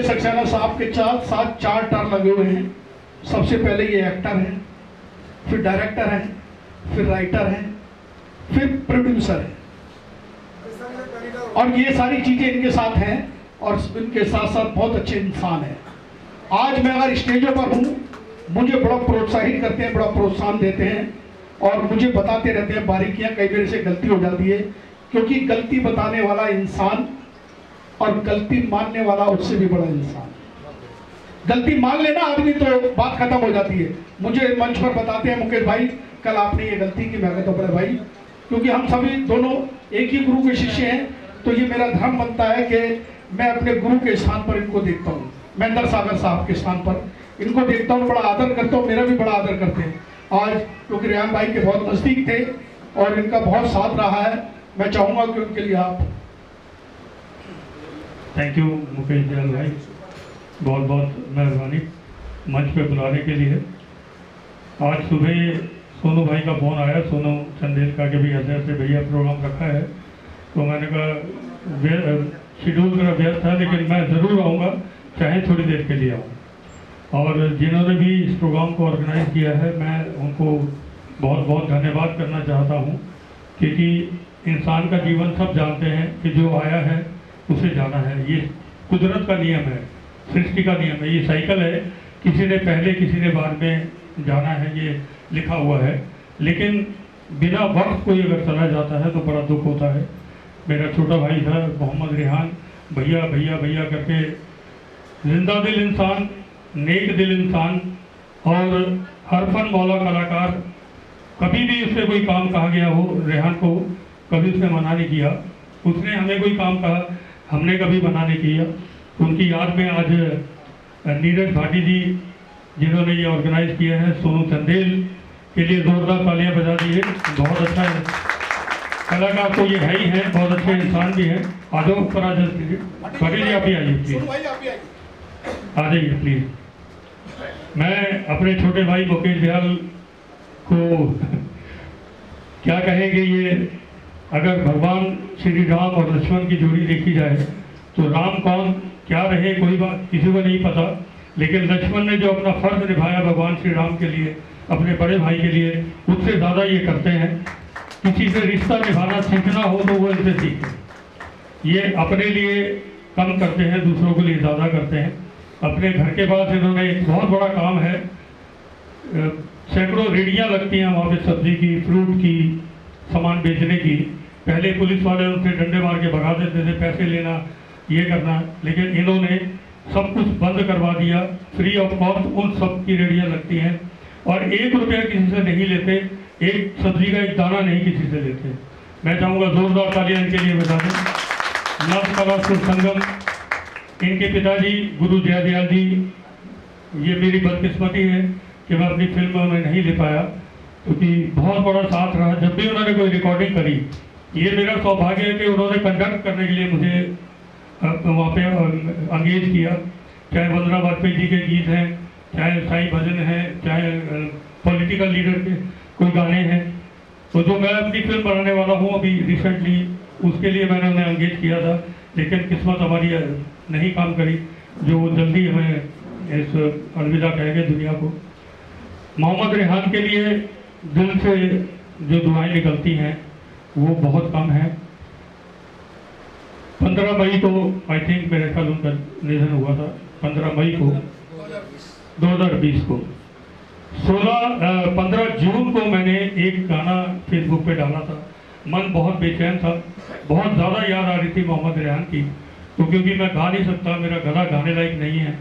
सक्सेना साहब के साथ 4 टर्म लगे हुए हैं। सबसे पहले ये एक्टर हैं, फिर डायरेक्टर हैं, फिर राइटर हैं, फिर प्रोड्यूसर हैं, और ये सारी चीजें इनके साथ हैं और इनके साथ साथ बहुत अच्छे इंसान हैं। आज मैं अगर स्टेजों पर हूँ, मुझे बड़ा प्रोत्साहित करते हैं, बड़ा प्रोत्साहन देते हैं और मुझे बताते रहते हैं बारीकियां। कई बार से गलती हो जाती है, क्योंकि गलती बताने वाला इंसान और गलती मानने वाला उससे भी बड़ा इंसान। गलती मान लेना आदमी तो बात खत्म हो जाती है। मुझे मंच पर बताते हैं मुकेश भाई, कल आपने ये गलती की। मैं कहता हूं बड़े भाई, क्योंकि हम सभी दोनों एक ही गुरु के शिष्य हैं, तो ये मेरा धर्म बनता है कि मैं अपने गुरु के स्थान पर इनको देखता हूँ। महेंद्र सागर साहब के स्थान पर इनको देखता हूँ, बड़ा आदर करता हूँ, मेरा भी बड़ा आदर करते हैं। आज क्योंकि रेहान भाई के बहुत नजदीक थे और इनका बहुत साथ रहा है, मैं चाहूंगा कि उनके लिए आप। थैंक यू मुकेश दयाल भाई, बहुत बहुत मेहरबानी मंच पे बुलाने के लिए। आज सुबह सोनू भाई का फ़ोन आया, सोनू चंदेल का, कि भी ऐसे भैया प्रोग्राम रखा है, तो मैंने कहा शेड्यूल मेरा व्यस्त है लेकिन मैं ज़रूर आऊँगा, चाहे थोड़ी देर के लिए आऊँ। और जिन्होंने भी इस प्रोग्राम को ऑर्गेनाइज किया है, मैं उनको बहुत बहुत धन्यवाद करना चाहता हूँ, क्योंकि इंसान का जीवन सब जानते हैं कि जो आया है उसे जाना है। ये कुदरत का नियम है, सृष्टि का नियम है, ये साइकिल है। किसी ने पहले किसी ने बाद में जाना है, ये लिखा हुआ है। लेकिन बिना वक्त कोई अगर चला जाता है तो बड़ा दुख होता है। मेरा छोटा भाई था मोहम्मद रेहान, भैया भैया भैया करके जिंदा दिल इंसान, नेक दिल इंसान और हर फन मौला कलाकार। कभी भी उससे कोई काम कहा गया हो, रेहान को कभी उसने मना नहीं किया। उसने हमें कोई काम कहा, हमने कभी मना नहीं किया। उनकी याद में आज नीरज भाटी जी जिन्होंने ये ऑर्गेनाइज किया है, सोनू चंदेल के लिए जोरदार तालियां बजा दी है। बहुत अच्छा है कलाकार, तो ये है ही है, बहुत अच्छे इंसान भी हैं। आ जाओ ऊपर, आ जाइए भाटी जी, आप भी आइए प्लीज, आ जाइए प्लीज। मैं अपने छोटे भाई मुकेश दयाल को क्या कहेंगे, ये अगर भगवान श्री राम और लक्ष्मण की जोड़ी देखी जाए तो राम कौन क्या रहे कोई बात किसी को नहीं पता, लेकिन लक्ष्मण ने जो अपना फर्ज निभाया भगवान श्री राम के लिए, अपने बड़े भाई के लिए, उससे ज़्यादा ये करते हैं। किसी से रिश्ता निभाना सीखना हो तो वो इनसे सीखें। ये अपने लिए कम करते हैं, दूसरों के लिए ज़्यादा करते हैं। अपने घर के पास इन्होंने एक बहुत बड़ा काम है, सैकड़ों रेडियाँ लगती हैं वहाँ पे सब्जी की, फ्रूट की, सामान बेचने की। पहले पुलिस वाले उनसे डंडे मार के भगा देते थे, पैसे लेना, ये करना, लेकिन इन्होंने सब कुछ बंद करवा दिया। फ्री ऑफ कॉस्ट उन सब की रेडियाँ लगती हैं और 1 रुपया किसी से नहीं लेते, एक सब्जी का एक दाना नहीं किसी से लेते। मैं चाहूँगा जोरदार तालियां इनके लिए बजा दें। नव कला सुर संगम, इनके पिताजी गुरु जयदयाल जी, ये मेरी बदकिस्मती है कि मैं अपनी फिल्म में नहीं ले पाया, क्योंकि बहुत बड़ा साथ रहा। जब भी उन्होंने कोई रिकॉर्डिंग करी, ये मेरा सौभाग्य है कि उन्होंने कंडक्ट करने के लिए मुझे वहाँ पे एंगेज किया। चाहे वंदना वाजपेयी जी के गीत हैं, चाहे साईं भजन हैं, चाहे पॉलिटिकल लीडर के कोई गाने हैं, तो जो मैं अपनी फिल्म बनाने वाला हूँ अभी रिसेंटली, उसके लिए मैंने उन्हें एंगेज किया था। लेकिन किस्मत हमारी नहीं काम करी, जो जल्दी हमें इस अलविदा कहेंगे दुनिया को। मोहम्मद रेहान के लिए दिल से जो दुआएं निकलती हैं वो बहुत कम है। 15 मई को आई थिंक मेरे ख्याल उनका निधन हुआ था, 15 मई को 2020 को। 15 जून को मैंने एक गाना फेसबुक पे डाला था। मन बहुत बेचैन था, बहुत ज़्यादा याद आ रही थी मोहम्मद रेहान की, तो क्योंकि मैं गा नहीं सकता, मेरा गला गाने लायक नहीं है।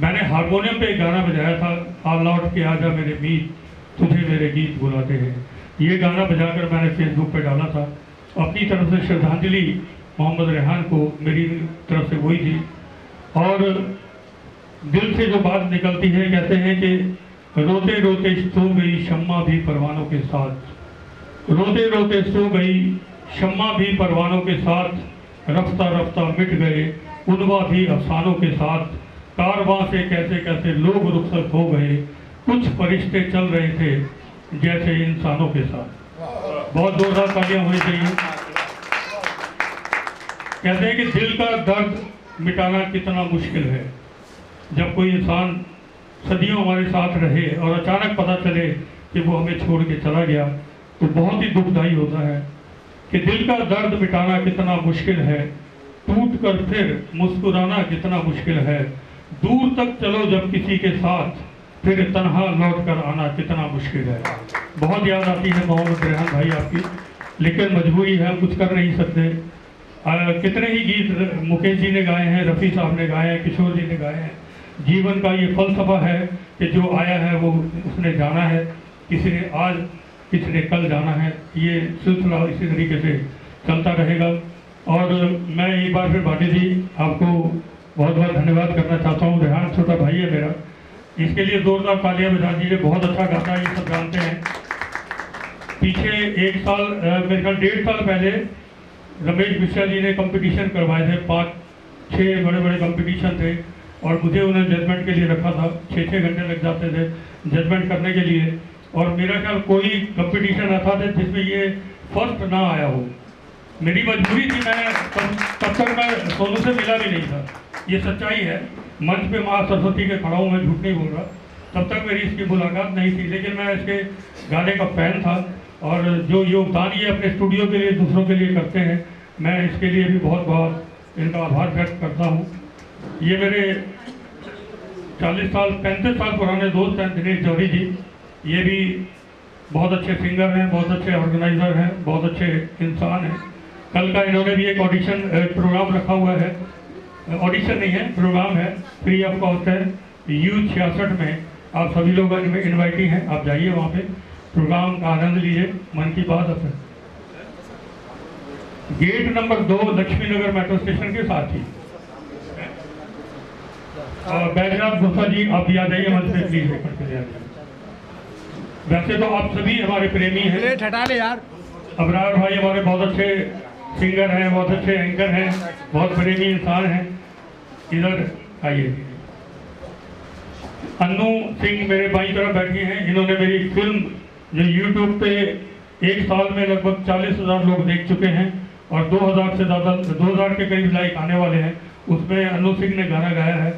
मैंने हारमोनियम पे एक गाना बजाया था, आ लौट के आजा मेरे मीत, तुझे मेरे गीत बुलाते हैं। ये गाना बजाकर मैंने फेसबुक पे डाला था। अपनी तरफ से श्रद्धांजलि मोहम्मद रेहान को मेरी तरफ से वही थी। और दिल से जो बात निकलती है, कहते हैं कि रोते रोते सो गई शम्मा भी परवानों के साथ, रोते रोते सो गई शम्मा भी परवानों के साथ, रफ्ता रफ्ता मिट गए उनवा भी अफसानों के साथ, कारवां से कैसे कैसे लोग रुखसत हो गए, कुछ फरिश्ते चल रहे थे जैसे इंसानों के साथ। बहुत जोरदार तालियां होनी चाहिए। कहते हैं कि दिल का दर्द मिटाना कितना मुश्किल है। जब कोई इंसान सदियों हमारे साथ रहे और अचानक पता चले कि वो हमें छोड़ के चला गया तो बहुत ही दुखदाई होता है कि दिल का दर्द मिटाना कितना मुश्किल है, टूट कर फिर मुस्कुराना कितना मुश्किल है, दूर तक चलो जब किसी के साथ फिर तन्हा लौट कर आना कितना मुश्किल है। बहुत याद आती है मोहम्मद रेहान भाई आपकी, लेकिन मजबूरी है, हम कुछ कर नहीं सकते। कितने ही गीत मुकेश जी ने गाए हैं, रफ़ी साहब ने गाए हैं, किशोर जी ने गाए हैं। जीवन का ये फलसफा है कि जो आया है वो उसने जाना है, किसी ने आज किसी ने कल जाना है, ये सिलसिला इसी तरीके से चलता रहेगा। और मैं एक बार फिर भाटी जी आपको बहुत बहुत धन्यवाद करना चाहता हूँ। रेहान छोटा भाई है मेरा, इसके लिए जोरदार तालियां बजा दीजिए। बहुत अच्छा गाता है, ये सब जानते हैं। पीछे एक साल मेरे ख्याल 1.5 साल पहले रमेश मिश्रा जी ने कंपटीशन करवाए थे, 5-6 बड़े बड़े कंपटीशन थे और मुझे उन्हें जजमेंट के लिए रखा था। 6-6 घंटे लग जाते थे जजमेंट करने के लिए, और मेरा ख्याल कोई कंपटीशन ऐसा था जिसमें ये फर्स्ट ना आया हो। मेरी मजबूरी थी, मैं तब तक मैं सोनू से मिला भी नहीं था, ये सच्चाई है। मंच पे माँ सरस्वती के खड़ा हूँ, मैं झूठ नहीं बोल रहा, तब तक मेरी इसकी मुलाकात नहीं थी। लेकिन मैं इसके गाने का फैन था और जो योगदान ये अपने स्टूडियो के लिए दूसरों के लिए करते हैं, मैं इसके लिए भी बहुत बहुत इनका आभार व्यक्त करता हूँ। ये मेरे 35 साल पुराने दोस्त हैं दिनेश जौहरी जी, ये भी बहुत अच्छे सिंगर हैं, बहुत अच्छे ऑर्गेनाइज़र हैं, बहुत अच्छे इंसान हैं। कल का इन्होंने भी एक ऑडिशन प्रोग्राम रखा हुआ है, ऑडिशन नहीं है, प्रोग्राम है, फ्री ऑफ कॉस्ट है, यूथ 66 में। आप सभी लोग इनवाइटी हैं, आप जाइए वहाँ पे, प्रोग्राम का आनंद लीजिए। मन की बात है गेट नंबर 2 लक्ष्मी नगर मेट्रो स्टेशन के साथ ही। बैजनाथ गुप्ता जी आप भी आ जाइए मंच पे प्लीज, रिकॉर्ड के लिए आ जाइए। वैसे तो आप सभी हमारे प्रेमी हैं, हटा ले यार। अबरार भाई हमारे बहुत अच्छे सिंगर हैं, बहुत अच्छे एंकर हैं, बहुत प्रेमी इंसान हैं। इधर आइए। अन्नू सिंह मेरे बाईं तरफ बैठी हैं, इन्होंने मेरी फिल्म जो यूट्यूब पे 1 साल में लगभग 40,000 लोग देख चुके हैं और 2000 से ज़्यादा 2000 के करीब लाइक आने वाले हैं, उसमें अन्नू सिंह ने गाना गाया है।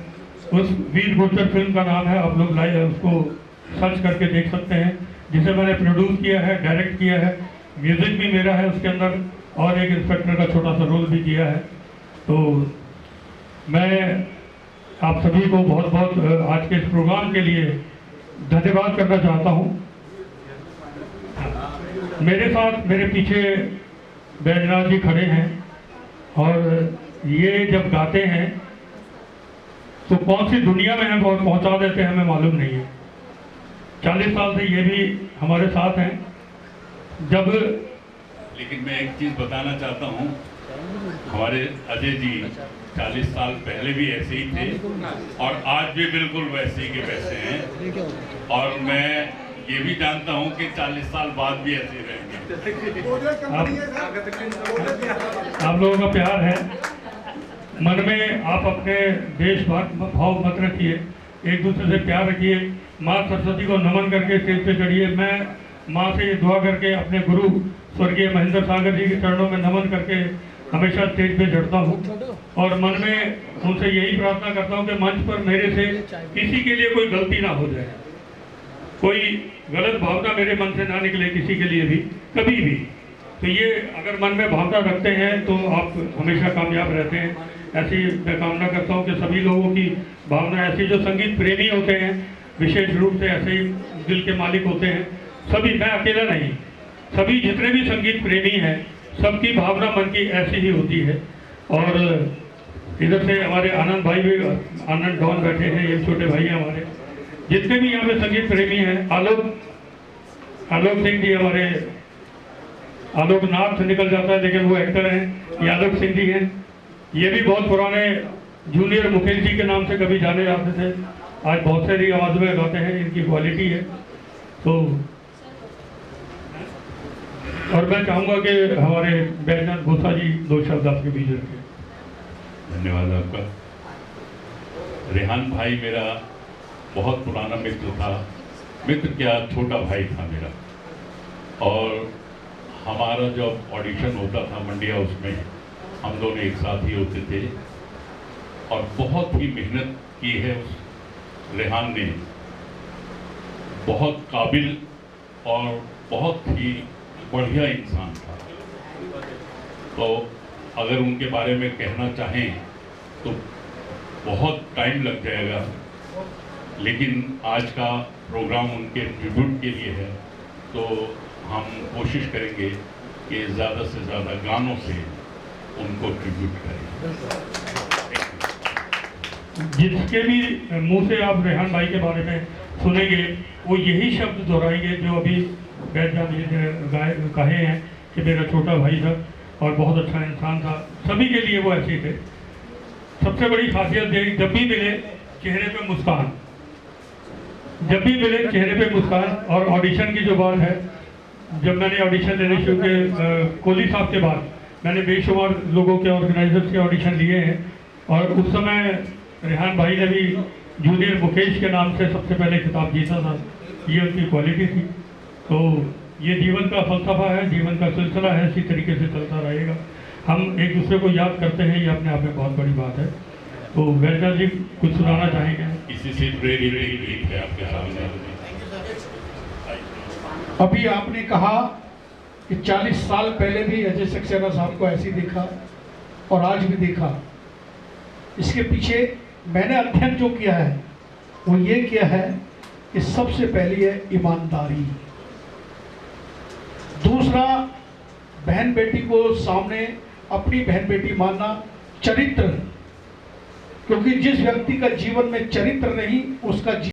उस वीर गुर्जर फिल्म का नाम है, आप लोग लाइव उसको सर्च करके देख सकते हैं, जिसे मैंने प्रोड्यूस किया है, डायरेक्ट किया है, म्यूज़िक भी मेरा है उसके अंदर, और एक इंस्पेक्टर का छोटा सा रोल भी किया है। तो मैं आप सभी को बहुत बहुत आज के इस प्रोग्राम के लिए धन्यवाद करना चाहता हूँ। मेरे साथ मेरे पीछे बैजनाथ जी खड़े हैं और ये जब गाते हैं तो कौन सी दुनिया में हम पहुँचा देते हैं हमें मालूम नहीं है। 40 साल से ये भी हमारे साथ हैं। जब लेकिन मैं एक चीज़ बताना चाहता हूँ, हमारे अजय जी 40 साल पहले भी ऐसे ही थे और आज भी बिल्कुल वैसे ही के वैसे हैं, और मैं ये भी जानता हूँ कि 40 साल बाद भी ऐसे रहेंगे। आप लोगों का प्यार है, मन में आप अपने देश भाव मत रखिए, एक दूसरे से प्यार रखिए। माँ सरस्वती को नमन करके स्टेज पे चढ़िए। मैं माँ से ये दुआ करके अपने गुरु स्वर्गीय महेंद्र सागर जी के चरणों में नमन करके हमेशा स्टेज पे चढ़ता हूँ और मन में उनसे यही प्रार्थना करता हूँ कि मंच पर मेरे से किसी के लिए कोई गलती ना हो जाए, कोई गलत भावना मेरे मन से ना निकले किसी के लिए भी, कभी भी। तो ये अगर मन में भावना रखते हैं तो आप हमेशा कामयाब रहते हैं। ऐसी मैं कामना करता हूँ कि सभी लोगों की भावना ऐसी, जो संगीत प्रेमी होते हैं विशेष रूप से ऐसे ही दिल के मालिक होते हैं, सभी, मैं अकेला नहीं, सभी जितने भी संगीत प्रेमी हैं सबकी भावना मन की ऐसी ही होती है। और इधर से हमारे आनंद भाई भी, आनंद डॉन बैठे हैं, ये छोटे भाई हैं हमारे, जितने भी यहाँ पे संगीत प्रेमी हैं। आलोक सिंह जी हमारे, आलोक नाथ निकल जाता है लेकिन वो एक्टर हैं, ये आलोक सिंह जी हैं। ये भी बहुत पुराने जूनियर मुकेश जी के नाम से कभी जाने जाते थे, आज बहुत सारी आवाज़ में गाते हैं, इनकी क्वालिटी है। तो और मैं चाहूँगा कि हमारे बैजनाथ गुप्ता जी 2 शब्द आपके बीच रखें। धन्यवाद आपका। रेहान भाई मेरा बहुत पुराना मित्र था, मित्र क्या छोटा भाई था मेरा, और हमारा जब ऑडिशन होता था मंडिया, उसमें हम दोनों एक साथ ही होते थे। और बहुत ही मेहनत की है उस रेहान ने। बहुत काबिल और बहुत ही बढ़िया इंसान था। तो अगर उनके बारे में कहना चाहें तो बहुत टाइम लग जाएगा, लेकिन आज का प्रोग्राम उनके ट्रिब्यूट के लिए है, तो हम कोशिश करेंगे कि ज़्यादा से ज़्यादा गानों से उनको ट्रिब्यूट करें। जिसके भी मुंह से आप रेहान भाई के बारे में सुनेंगे वो यही शब्द दोहराएंगे जो अभी बैठजान जी ने कहे हैं कि मेरा छोटा भाई था और बहुत अच्छा इंसान था। सभी के लिए वो ऐसे ही थे। सबसे बड़ी खासियत है जब भी मिले चेहरे पे मुस्कान, जब भी मिले चेहरे पे मुस्कान। और ऑडिशन की जो बात है, जब मैंने ऑडिशन लेने शुरू किए कोहली साहब के बाद, मैंने बेशुमार लोगों के ऑर्गेनाइजर्स के ऑडिशन लिए हैं और उस समय रेहान भाई ने भी जूनियर मुकेश के नाम से सबसे पहले खिताब जीता था। ये उनकी क्वालिटी थी। तो ये जीवन का फलसफा है, जीवन का सिलसिला है, इसी तरीके से चलता रहेगा। हम एक दूसरे को याद करते हैं, ये अपने आप में बहुत बड़ी बात है। तो वैष्णव जी कुछ सुनाना चाहेंगे? इसी से प्रेरित एक गीत है आपके सामने। अभी आपने कहा कि 40 साल पहले भी अजय सक्सेना साहब को ऐसे ही देखा और आज भी देखा। इसके पीछे मैंने अध्ययन जो किया है वो ये किया है कि सबसे पहली है ईमानदारी, दूसरा बहन बेटी को सामने अपनी बहन बेटी मानना, चरित्र, क्योंकि जिस व्यक्ति का जीवन में चरित्र नहीं उसका